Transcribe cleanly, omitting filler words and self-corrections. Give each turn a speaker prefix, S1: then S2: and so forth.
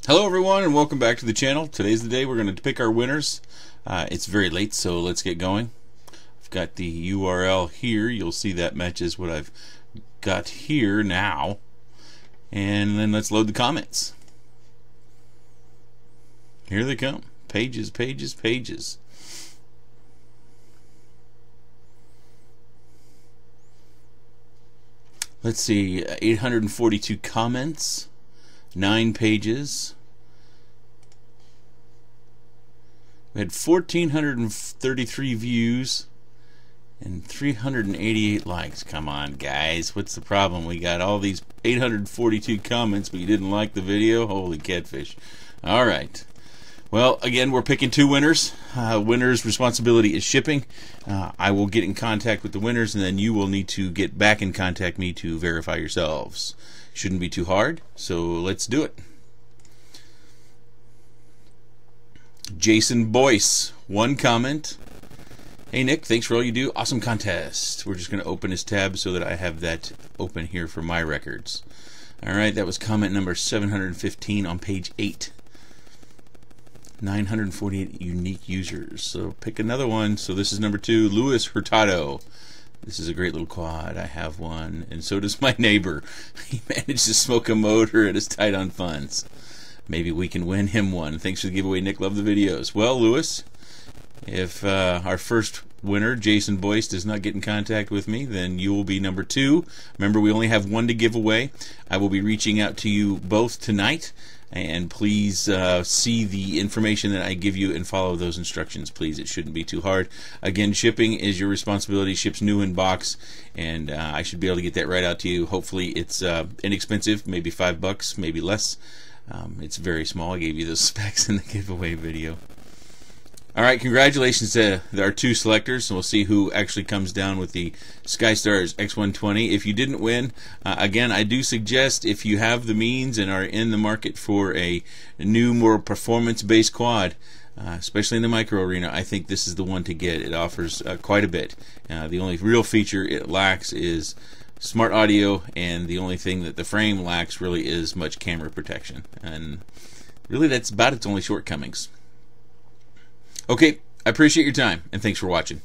S1: Hello everyone and welcome back to the channel. Today's the day we're going to pick our winners. It's very late, so let's get going. I've got the URL here. You'll see that matches what I've got here now. And then let's load the comments. Here they come. Pages, pages, pages. Let's see, 842 comments, 9 pages. We had 1,433 views and 388 likes. Come on, guys. What's the problem? We got all these 842 comments, but you didn't like the video? Holy catfish. All right. Well, again, we're picking 2 winners. Winner's responsibility is shipping. I will get in contact with the winners, and then you will need to get back in contact me to verify yourselves. Shouldn't be too hard, so let's do it. Jason Boyce, 1 comment. Hey Nick, thanks for all you do. Awesome contest. We're just going to open his tab so that I have that open here for my records. Alright, that was comment number 715 on page 8. 948 unique users. So pick another one. So this is number 2, Luis Hurtado. This is a great little quad. I have one, and so does my neighbor. He managed to smoke a motor and is tight on funds. Maybe we can win him one. Thanks for the giveaway, Nick. Love the videos. Well, Lewis, if our first winner, Jason Boyce, does not get in contact with me, then you will be number 2. Remember, we only have 1 to give away. I will be reaching out to you both tonight, and please see the information that I give you and follow those instructions, please. It shouldn't be too hard. Again, shipping is your responsibility. Ships new in box, and I should be able to get that right out to you. Hopefully it's inexpensive, maybe $5, maybe less. It's very small. I gave you those specs in the giveaway video. Alright, congratulations to our 2 selectors, and we'll see who actually comes down with the Skystars x120. If you didn't win, again, I do suggest, if you have the means and are in the market for a new, more performance-based quad, especially in the micro arena, I think this is the one to get. It offers quite a bit. The only real feature it lacks is smart audio, and the only thing that the frame lacks really is much camera protection. And really, that's about its only shortcomings. Okay, I appreciate your time, and thanks for watching.